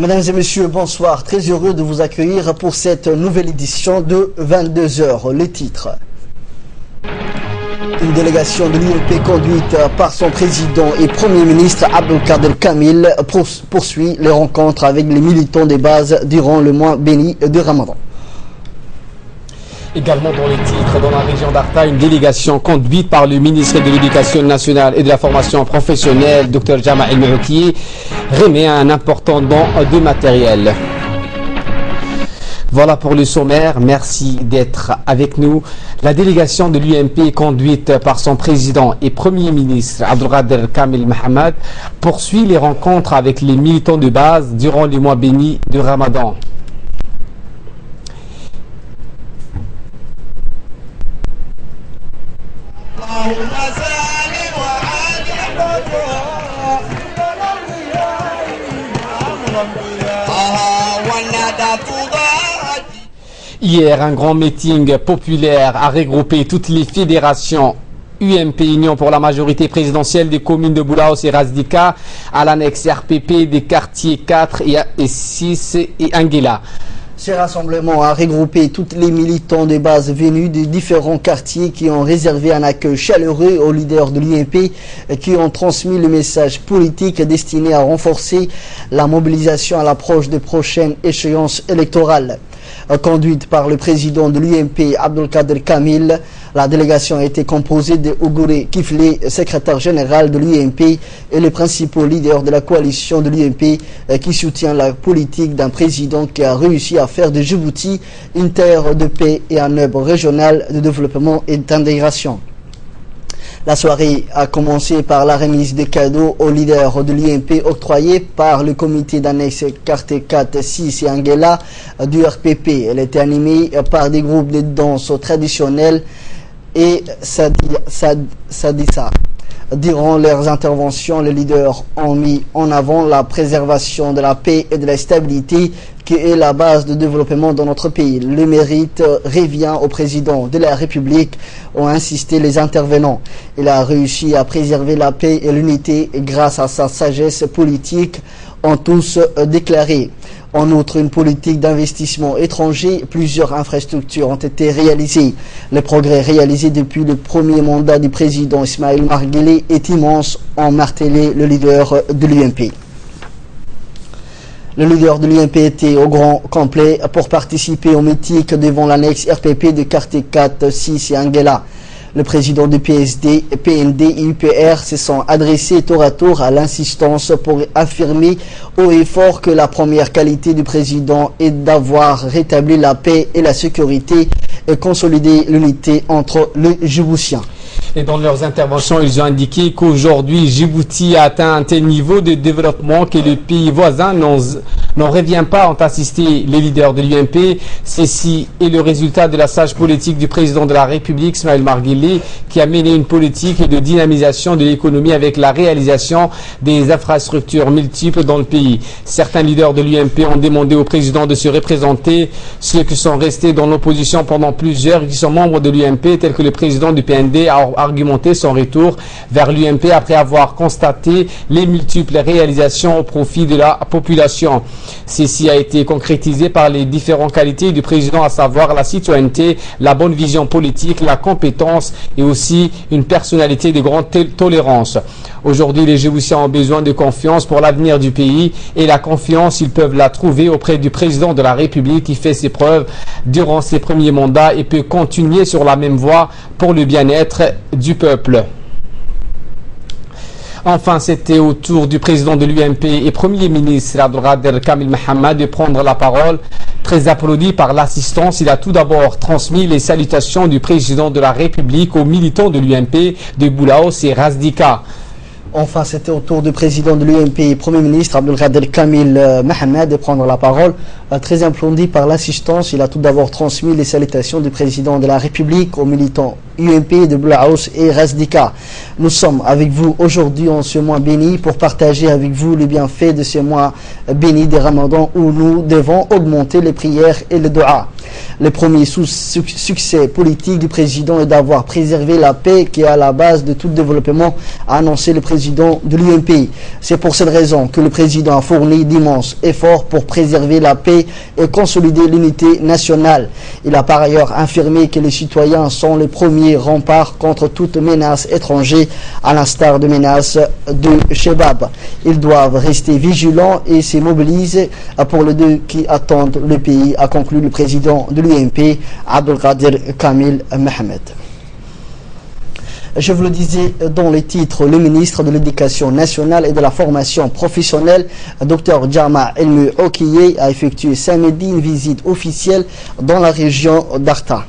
Mesdames et messieurs, bonsoir. Très heureux de vous accueillir pour cette nouvelle édition de 22h. Les titres. Une délégation de l'UMP conduite par son président et premier ministre Abdelkader Kamil poursuit les rencontres avec les militants des bases durant le mois béni de Ramadan. Également dans les titres, dans la région d'Arta, une délégation conduite par le ministre de l'Éducation nationale et de la formation professionnelle, Dr Jama El-Mouki, remet un important don de matériel. Voilà pour le sommaire, merci d'être avec nous. La délégation de l'UMP conduite par son président et premier ministre Abdelkader Kamil Mohamed poursuit les rencontres avec les militants de base durant les mois bénis de Ramadan. Hier, un grand meeting populaire a regroupé toutes les fédérations UMP Union pour la majorité présidentielle des communes de Boulaos et Razdika à l'annexe RPP des quartiers 4 et 6 et Anguilla. Ce rassemblement a regroupé tous les militants de base venus des différents quartiers qui ont réservé un accueil chaleureux aux leaders de l'UMP qui ont transmis le message politique destiné à renforcer la mobilisation à l'approche des prochaines échéances électorales. Conduite par le président de l'UMP Abdelkader Kamil, la délégation a été composée de Ougouré Kiflé, secrétaire général de l'UMP, et les principaux leaders de la coalition de l'UMP qui soutient la politique d'un président qui a réussi à faire de Djibouti une terre de paix et un hub régional de développement et d'intégration. La soirée a commencé par la remise de cadeaux aux leaders de l'UMP octroyés par le comité d'annexe quartier 4, 6 et Anguilla du RPP. Elle était animée par des groupes de danse traditionnels et Sadissa. Durant leurs interventions, les leaders ont mis en avant la préservation de la paix et de la stabilité qui est la base de développement dans notre pays. Le mérite revient au président de la République, ont insisté les intervenants. Il a réussi à préserver la paix et l'unité grâce à sa sagesse politique, ont tous déclaré. En outre, une politique d'investissement étranger, plusieurs infrastructures ont été réalisées. Le progrès réalisé depuis le premier mandat du président Ismaël Marguelé est immense, ont martelé le leader de l'UMP. Le leader de l'UMP était au grand complet pour participer au meeting devant l'annexe RPP de quartier 4, 6 et Anguilla. Le président du PSD, PND et UPR se sont adressés tour à tour à l'insistance pour affirmer haut et fort que la première qualité du président est d'avoir rétabli la paix et la sécurité et consolidé l'unité entre les Djiboutiens. Et dans leurs interventions, ils ont indiqué qu'aujourd'hui, Djibouti a atteint un tel niveau de développement que les pays voisins n'en revient pas, ont assisté les leaders de l'UMP. Ceci est le résultat de la sage politique du président de la République, Ismaël Marguelé, qui a mené une politique de dynamisation de l'économie avec la réalisation des infrastructures multiples dans le pays. Certains leaders de l'UMP ont demandé au président de se représenter. Ceux qui sont restés dans l'opposition pendant plusieurs, qui sont membres de l'UMP, tels que le président du PND, a argumenté son retour vers l'UMP après avoir constaté les multiples réalisations au profit de la population. Ceci a été concrétisé par les différentes qualités du président, à savoir la citoyenneté, la bonne vision politique, la compétence et aussi une personnalité de grande tolérance. Aujourd'hui, les Djiboutiens ont besoin de confiance pour l'avenir du pays et la confiance, ils peuvent la trouver auprès du président de la République qui fait ses preuves durant ses premiers mandats et peut continuer sur la même voie pour le bien-être du peuple. Enfin, c'était au tour du président de l'UMP et premier ministre Abdelkader Kamil Mohamed de prendre la parole. Très applaudi par l'assistance, il a tout d'abord transmis les salutations du président de la République aux militants de l'UMP de Boulaos et Razdika. Enfin, c'était au tour du président de l'UMP et Premier ministre Abdelkader Kamil Mohamed de prendre la parole. Très applaudi par l'assistance, il a tout d'abord transmis les salutations du président de la République aux militants UMP de Blaous et Razdika. Nous sommes avec vous aujourd'hui en ce mois béni pour partager avec vous les bienfaits de ce mois béni des Ramadans où nous devons augmenter les prières et le dua. Le premier succès politique du président est d'avoir préservé la paix qui est à la base de tout développement, a annoncé le président de l'UMP. C'est pour cette raison que le président a fourni d'immenses efforts pour préserver la paix et consolider l'unité nationale. Il a par ailleurs affirmé que les citoyens sont les premiers remparts contre toute menace étrangère, à l'instar de menaces de Shebab. Ils doivent rester vigilants et se mobiliser pour les deux qui attendent le pays, a conclu le président de l'UMP, Abdelkader Kamil Mohamed. Je vous le disais dans les titres, le ministre de l'Éducation nationale et de la formation professionnelle, Dr Jama Elmu Okiye, a effectué samedi une visite officielle dans la région d'Arta.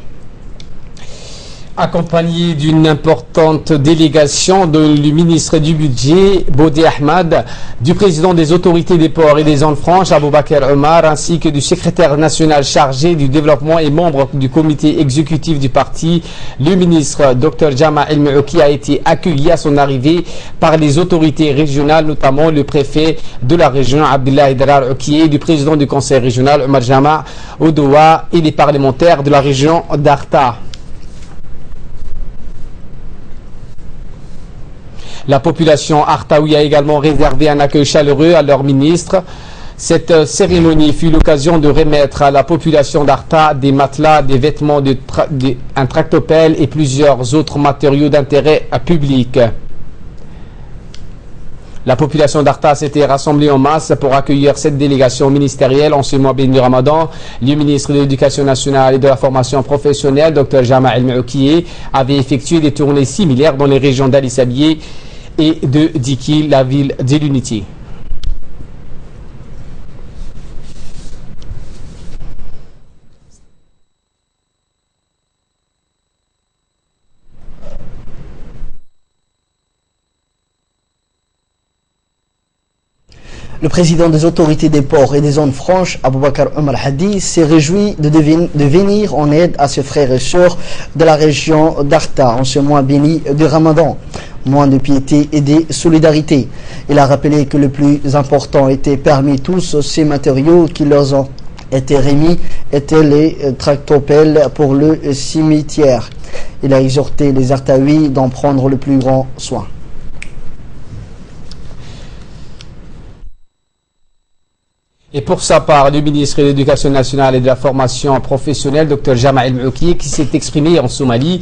Accompagné d'une importante délégation du ministre du Budget, Bodé Ahmad, du président des autorités des ports et des zones franches, Aboubakar Omar, ainsi que du secrétaire national chargé du développement et membre du comité exécutif du parti, le ministre Dr Jama El Mouki a été accueilli à son arrivée par les autorités régionales, notamment le préfet de la région, Abdullah Idrar Okiye, du président du conseil régional, Omar Jama Odoa, et les parlementaires de la région d'Arta. La population artaoui a également réservé un accueil chaleureux à leur ministre. Cette cérémonie fut l'occasion de remettre à la population d'Arta des matelas, des vêtements, un tractopelle et plusieurs autres matériaux d'intérêt public. La population d'Arta s'était rassemblée en masse pour accueillir cette délégation ministérielle en ce mois béni du Ramadan. Le ministre de l'Éducation nationale et de la formation professionnelle, Dr Jama El Moukiye, avait effectué des tournées similaires dans les régions d'Ali Sabié et de Diki, la ville de l'Unité. Le président des autorités des ports et des zones franches, Aboubakar Omar Hadi, s'est réjoui de venir en aide à ses frères et sœurs de la région d'Arta en ce mois béni du Ramadan, mois de piété et de solidarité. Il a rappelé que le plus important était parmi tous ces matériaux qui leur ont été remis étaient les tractopelles pour le cimetière. Il a exhorté les Artaouis d'en prendre le plus grand soin. Et pour sa part, le ministre de l'Éducation nationale et de la formation professionnelle, Dr Jama El Mouki, qui s'est exprimé en Somalie,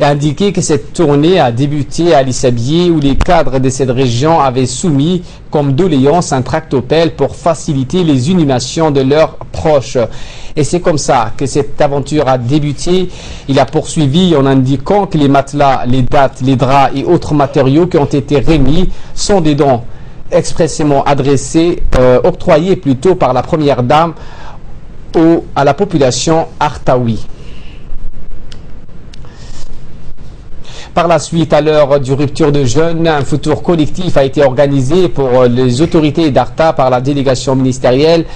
a indiqué que cette tournée a débuté à Ali Sabié, où les cadres de cette région avaient soumis comme doléance un tractopelle pour faciliter les inhumations de leurs proches. Et c'est comme ça que cette aventure a débuté. Il a poursuivi en indiquant que les matelas, les dattes, les draps et autres matériaux qui ont été remis sont des dons expressément adressés, octroyés plutôt par la première dame à la population artaoui. Par la suite, à l'heure du rupture de jeûne, un foutour collectif a été organisé pour les autorités d'Arta par la délégation ministérielle.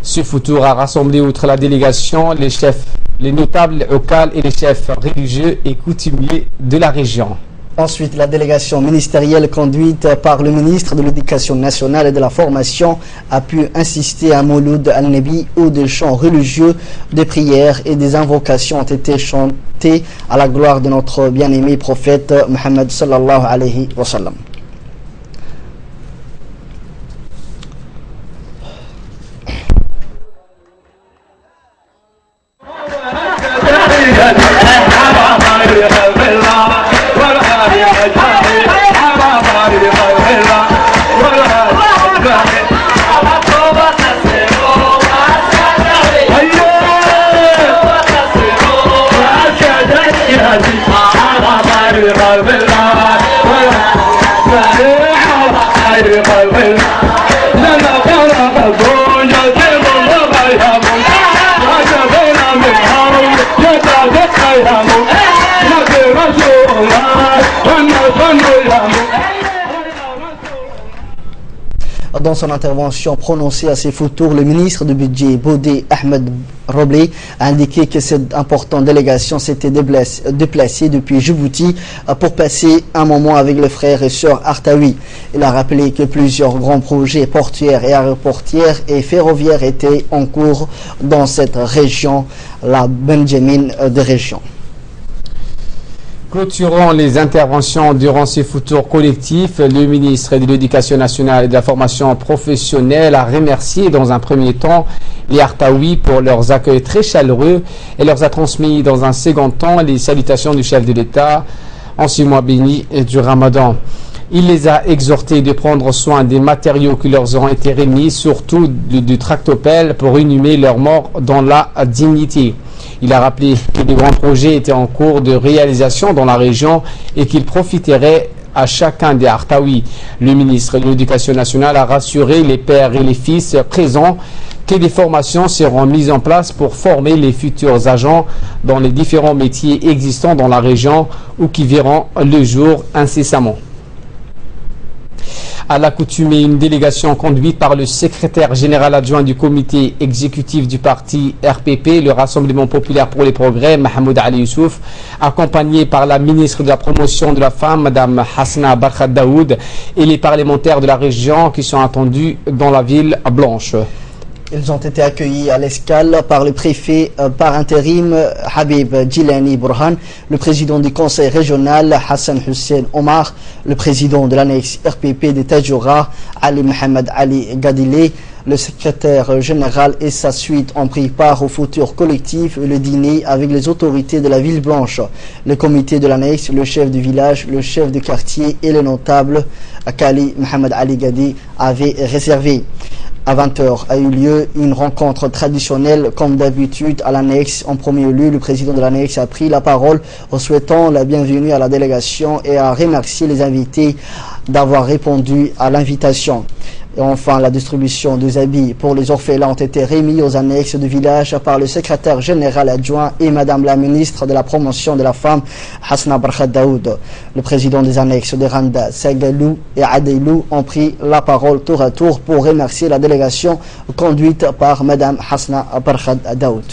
Ce foutour a rassemblé outre la délégation les chefs, les notables locaux et les chefs religieux et coutumiers de la région. Ensuite, la délégation ministérielle conduite par le ministre de l'Éducation nationale et de la formation a pu assister à Mouloud al-Nabi où des chants religieux, des prières et des invocations ont été chantés à la gloire de notre bien-aimé prophète Mohammed sallallahu alayhi wa sallam. Dans son intervention prononcée à ses futurs, le ministre du Budget, Bodé Ahmed Roblé, a indiqué que cette importante délégation s'était déplacée depuis Djibouti pour passer un moment avec les frères et sœurs Artaoui. Il a rappelé que plusieurs grands projets portuaires et aéroportières et ferroviaires étaient en cours dans cette région, la Benjamin de région. Clôturant les interventions durant ces futurs collectifs, le ministre de l'Éducation nationale et de la formation professionnelle a remercié dans un premier temps les Artaoui pour leurs accueils très chaleureux et leur a transmis dans un second temps les salutations du chef de l'État en ce mois béni du Ramadan. Il les a exhortés de prendre soin des matériaux qui leur ont été remis, surtout du tractopelle, pour inhumer leurs morts dans la dignité. Il a rappelé que de grands projets étaient en cours de réalisation dans la région et qu'ils profiteraient à chacun des Artaoui. Le ministre de l'Éducation nationale a rassuré les pères et les fils présents que des formations seront mises en place pour former les futurs agents dans les différents métiers existants dans la région ou qui verront le jour incessamment. À l'accoutumée, une délégation conduite par le secrétaire général adjoint du comité exécutif du parti RPP, le Rassemblement populaire pour les progrès, Mahmoud Ali Youssouf, accompagné par la ministre de la promotion de la femme, Mme Hasna Barkhad Daoud, et les parlementaires de la région qui sont attendus dans la ville blanche. Ils ont été accueillis à l'escale par le préfet par intérim Habib Djilani Burhan, le président du conseil régional Hassan Hussein Omar, le président de l'annexe RPP de Tajoura Ali Mohamed Ali Gadile, le secrétaire général et sa suite ont pris part au futur collectif et le dîner avec les autorités de la ville blanche. Le comité de l'annexe, le chef du village, le chef de quartier et le notable Kali Mohamed Ali Gadi avaient réservé. À 20h a eu lieu une rencontre traditionnelle comme d'habitude à l'annexe. En premier lieu, le président de l'annexe a pris la parole en souhaitant la bienvenue à la délégation et a remercié les invités d'avoir répondu à l'invitation. Et enfin, la distribution des habits pour les orphelins ont été remis aux annexes du village par le secrétaire général adjoint et Madame la ministre de la promotion de la femme, Hasna Barkhad Daoud. Le président des annexes de Randa, Sagalou et Adeilou ont pris la parole tour à tour pour remercier la délégation conduite par Madame Hasna Barkhad Daoud.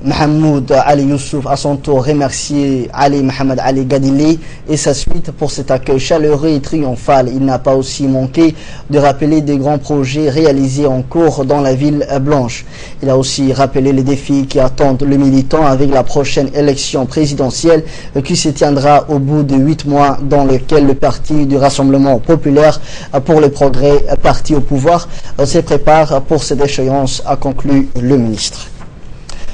Mahmoud Ali Youssouf à son tour remercié Ali Mohamed Ali Gadile et sa suite pour cet accueil chaleureux et triomphal. Il n'a pas aussi manqué de rappeler des grands projets réalisés en cours dans la ville blanche. Il a aussi rappelé les défis qui attendent le militant avec la prochaine élection présidentielle qui se tiendra au bout de 8 mois, dans lequel le parti du Rassemblement populaire pour le progrès, parti au pouvoir, se prépare pour cette échéance, a conclu le ministre.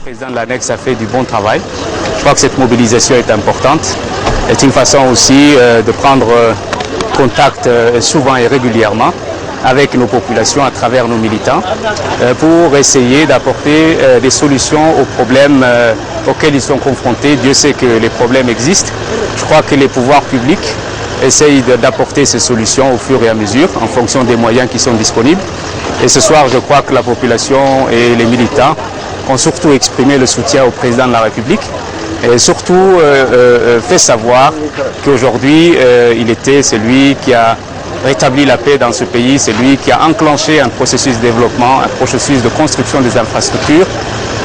Le président de l'annexe a fait du bon travail. Je crois que cette mobilisation est importante. C'est une façon aussi de prendre contact souvent et régulièrement avec nos populations à travers nos militants pour essayer d'apporter des solutions aux problèmes auxquels ils sont confrontés. Dieu sait que les problèmes existent. Je crois que les pouvoirs publics essayent d'apporter ces solutions au fur et à mesure en fonction des moyens qui sont disponibles. Et ce soir, je crois que la population et les militants ont surtout exprimé le soutien au président de la République et surtout fait savoir qu'aujourd'hui il était celui qui a rétabli la paix dans ce pays, c'est lui qui a enclenché un processus de développement, un processus de construction des infrastructures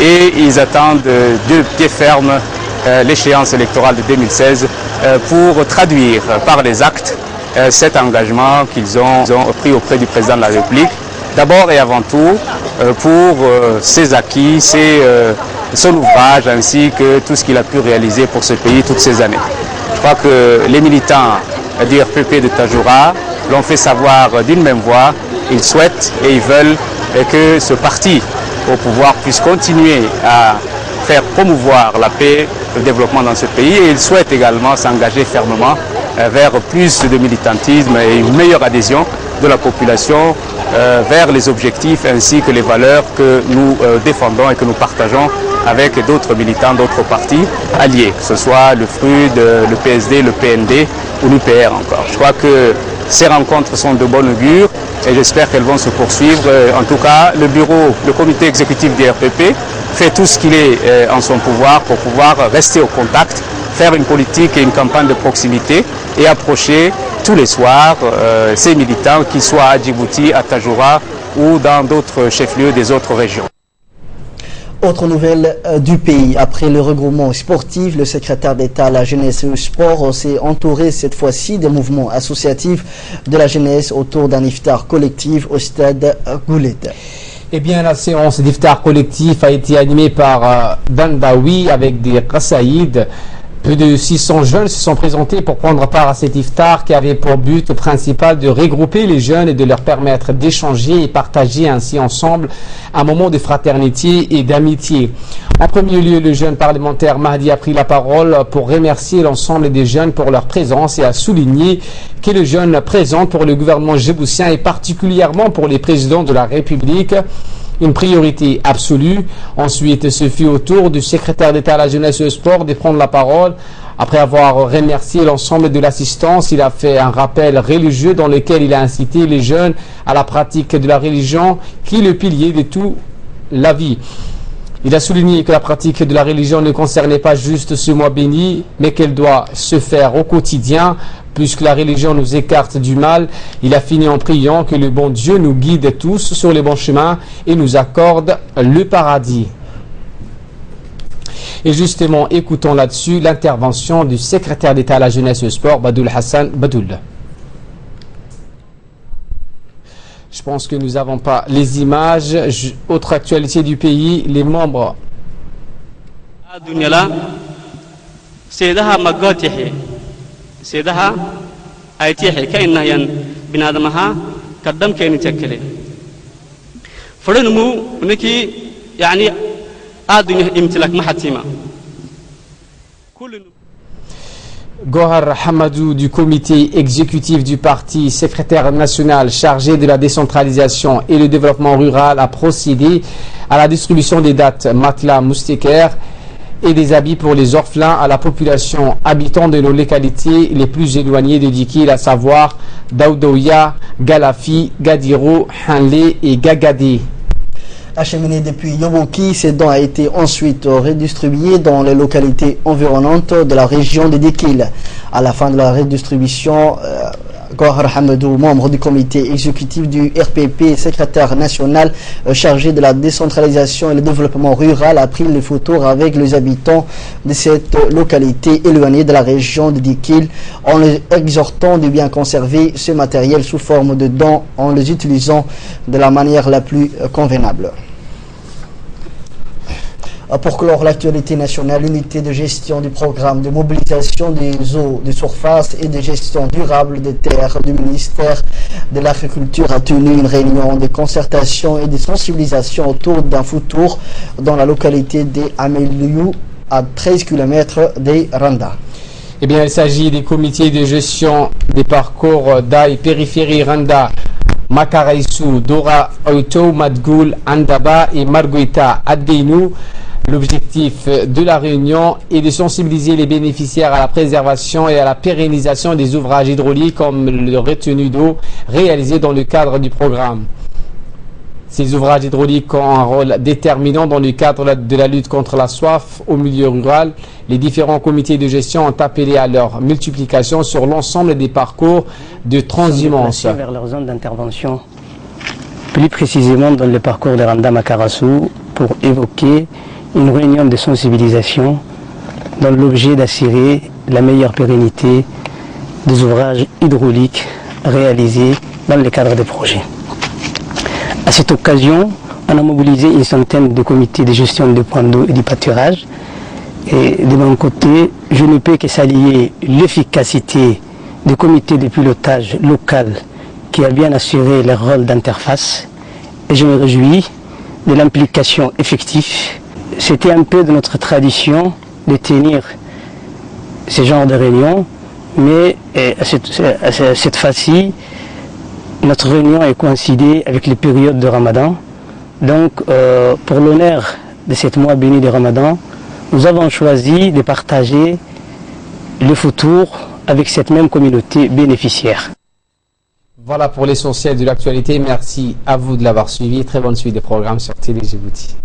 et ils attendent de pied ferme l'échéance électorale de 2016 pour traduire par les actes cet engagement qu'ils ont pris auprès du président de la République. D'abord et avant tout pour ses acquis, son ouvrage ainsi que tout ce qu'il a pu réaliser pour ce pays toutes ces années. Je crois que les militants du RPP de Tajoura l'ont fait savoir d'une même voix. Ils souhaitent et ils veulent que ce parti au pouvoir puisse continuer à faire promouvoir la paix, le développement dans ce pays et ils souhaitent également s'engager fermement vers plus de militantisme et une meilleure adhésion de la population vers les objectifs ainsi que les valeurs que nous défendons et que nous partageons avec d'autres militants, d'autres partis alliés, que ce soit le FRUD, le PSD, le PND ou l'UPR encore. Je crois que ces rencontres sont de bon augure et j'espère qu'elles vont se poursuivre. En tout cas, le comité exécutif du RPP fait tout ce qu'il est en son pouvoir pour pouvoir rester au contact, faire une politique et une campagne de proximité et approcher tous les soirs ces militants, qu'ils soient à Djibouti, à Tajoura ou dans d'autres chefs-lieux des autres régions. Autre nouvelle du pays, après le regroupement sportif, le secrétaire d'État à la jeunesse et au sport s'est entouré cette fois-ci des mouvements associatifs de la jeunesse autour d'un iftar collectif au stade Goulet. Eh bien, la séance d'iftar collectif a été animée par Dandawi avec des Qassaïd. Plus de 600 jeunes se sont présentés pour prendre part à cet iftar qui avait pour but principal de regrouper les jeunes et de leur permettre d'échanger et partager ainsi ensemble un moment de fraternité et d'amitié. En premier lieu, le jeune parlementaire Mahdi a pris la parole pour remercier l'ensemble des jeunes pour leur présence et a souligné que le jeune présent pour le gouvernement djiboutien et particulièrement pour les présidents de la République une priorité absolue. Ensuite, ce fut au tour du secrétaire d'État à la jeunesse et au sport de prendre la parole. Après avoir remercié l'ensemble de l'assistance, il a fait un rappel religieux dans lequel il a incité les jeunes à la pratique de la religion qui est le pilier de toute la vie. Il a souligné que la pratique de la religion ne concernait pas juste ce mois béni, mais qu'elle doit se faire au quotidien, puisque la religion nous écarte du mal. Il a fini en priant que le bon Dieu nous guide tous sur les bons chemins et nous accorde le paradis. Et justement, écoutons là-dessus l'intervention du secrétaire d'État à la jeunesse et au sport, Badoul Hassan Badoul. Je pense que nous n'avons pas les images. Autre actualité du pays, les membres. Gohar Hamadou du comité exécutif du parti, secrétaire national chargé de la décentralisation et le développement rural, a procédé à la distribution des dates matelas moustiquaires et des habits pour les orphelins à la population habitant de nos localités les plus éloignées de Dikil, à savoir Daoudoya, Galafi, Gadiro, Hanlé et Gagadé. Acheminé depuis Yoboki, ces dons ont été ensuite redistribués dans les localités environnantes de la région de Dikil. À la fin de la redistribution, Gohar Hamadou, membre du comité exécutif du RPP, secrétaire national chargé de la décentralisation et le développement rural, a pris les photos avec les habitants de cette localité éloignée de la région de Dikil, en les exhortant de bien conserver ce matériel sous forme de dons en les utilisant de la manière la plus convenable. Pour clore l'actualité nationale, l'unité de gestion du programme de mobilisation des eaux de surface et de gestion durable des terres du ministère de l'Agriculture a tenu une réunion de concertation et de sensibilisation autour d'un futur dans la localité d'Ameliou, à 13 km de Randa. Eh bien, il s'agit des comités de gestion des parcours d'Aï, Périphérie, Randa, Makaraïsou, Dora, Auto, Madgoul, Andaba et Marguita Adeinou. L'objectif de la réunion est de sensibiliser les bénéficiaires à la préservation et à la pérennisation des ouvrages hydrauliques comme le retenue d'eau réalisé dans le cadre du programme. Ces ouvrages hydrauliques ont un rôle déterminant dans le cadre de la lutte contre la soif au milieu rural. Les différents comités de gestion ont appelé à leur multiplication sur l'ensemble des parcours de transhumance. Vers leur zone d'intervention, plus précisément dans le parcours de Randa Makarassou, pour évoquer une réunion de sensibilisation dans l'objet d'assurer la meilleure pérennité des ouvrages hydrauliques réalisés dans le cadre des projets. À cette occasion, on a mobilisé une centaine de comités de gestion de points d'eau et du pâturage. Et de mon côté, je ne peux que saluer l'efficacité des comités de pilotage local qui a bien assuré leur rôle d'interface. Et je me réjouis de l'implication effective. C'était un peu de notre tradition de tenir ce genre de réunion, mais cette fois-ci, notre réunion est coïncidée avec les périodes de Ramadan. Donc, pour l'honneur de ce mois béni de Ramadan, nous avons choisi de partager le futur avec cette même communauté bénéficiaire. Voilà pour l'essentiel de l'actualité. Merci à vous de l'avoir suivi. Très bonne suite des programmes sur Télé Djibouti.